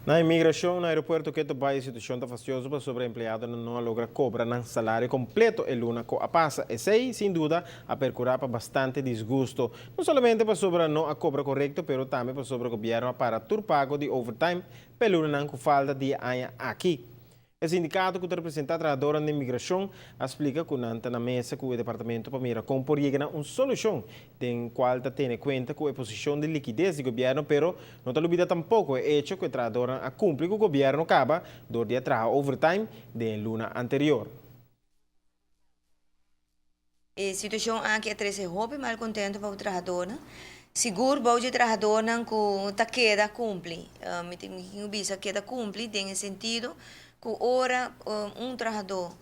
Na imigração, no aeroporto que vai a situação está fastidiosa para sobre empregado não logra cobrar um salário completo e luna com a passa. E sei, sem dúvida, a percurar para bastante desgosto. Não somente para sobre não a cobra correto, mas também para sobre o governo para tur pago de overtime, pelo não com falta de anha aqui. O sindicato que representa a trabalhadora na imigração explica que na mesa que o departamento para mira compor uma solução em qual tem em conta com a posição de liquidez do governo, pero não está olvida tampouco o hecho que a trabalhadora a cumprir com o governo acaba do dia trabalho overtime de luna anterior. A situação aqui é três roupa mal contente para o trabalhador, né? Seguro para o trabalhador não que tá queda cumpre, me tem que bisa queda cumpre tem sentido que ora trabalhador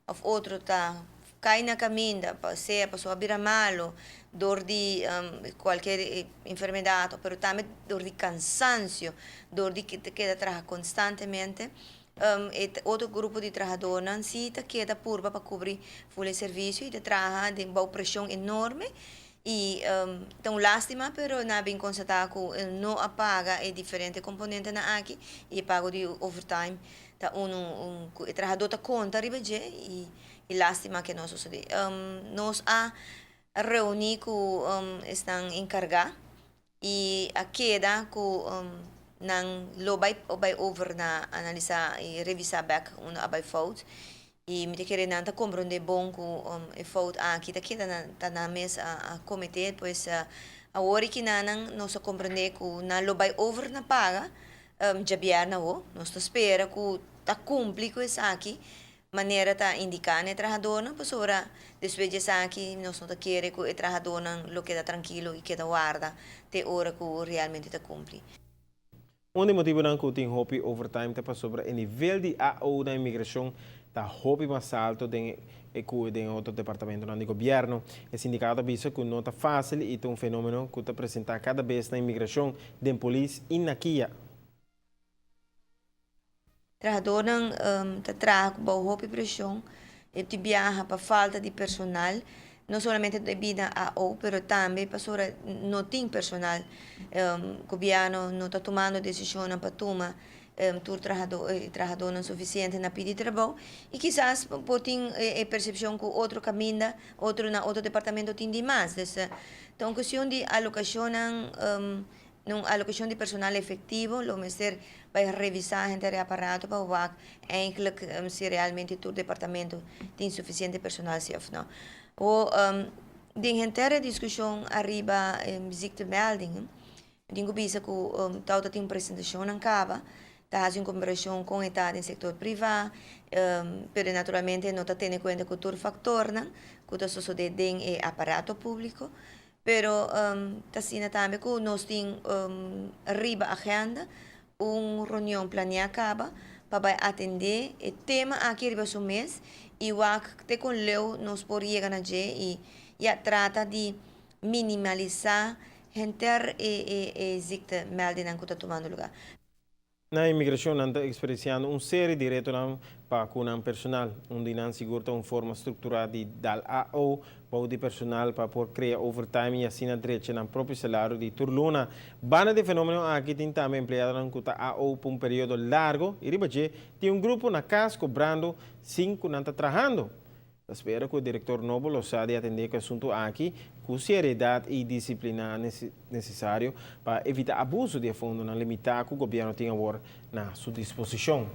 ou outro tá cai na caminha para ser para sua vira malo dor de qualquer enfermidade, pero também dor de cansancio, dor de que te queda trabalhar constantemente. Outro grupo de trabalhadores se queda purba para cobrir o serviço e trabalha de uma pressão enorme e tão lástima, pero na bem constatado que não apaga é diferente componente na aqui e pago de overtime tá o trabalhador tá conta ribeje e lástima que nós sucede nós a reunir com estão encargar e a queda com nang lobay over na analisa e revisar back abay fault e me te querer nanta compreender bom com e fault kita na mesa a comitê pois a hora que nanang nós compreender com na lobay over na paga jabiar na o nós espera que tá cumprir com isso aqui maneira tá indicar né trabalhador na pessoa depois de aqui nós não tá querer que o trabalhador não lo queda tranquilo e queda guarda te hora que realmente tá cumprir. Um dos motivos que tem hopi overtime é para sobre o nível de AO da imigração está hopi mais alto do que em outro departamento do governo. O sindicato avisa que não está fácil e é um fenômeno que está apresentado cada vez na imigração da polícia e na Kia. Trabalhador não trabalha com hopi pressão, ele viaja para falta de personal. Não somente devido a AO, mas também para não tem personal. O governo não está tomando decisão para tomar trabalhador não suficiente na pedir trabalho e quizás por ter a percepção que outro caminho, outro departamento tem demais. Então, questão de alocação alocação de personal efetivo, o ministério vai revisar o aparato para ver se realmente o departamento tem suficiente personal se ou não. De inteira discussão arriba ziektemeldingen. Digo bisa que tauta tem apresentação na caba, tá fazendo comparação com a etapa em setor privado, pero naturalmente não está tendo em conta que todo factor, que está sucedendo em aparato público, pero tá sendo também que nós temos arriba agenda, reunião planeada para atender o tema aqui arriba do mês e o que com leu nós podemos chegar a e trata de minimalizar e ziektemeldingen que está tomando lugar. Na imigração, nós estamos experienciando uma série de retos para o personal, onde nós segura uma forma estruturada de dar AO para o personal para poder criar overtime e assim direito no próprio salário de turluna. Bana de fenômeno aqui tem também empregado que está AO por um período largo e ribache tem grupo na casa cobrando 5 não está trabalhando. Espero que o diretor novo lo sabe atender o assunto aqui com seriedade e disciplina necessário para evitar abuso de fundo na limitar que o governo tem agora na sua disposição.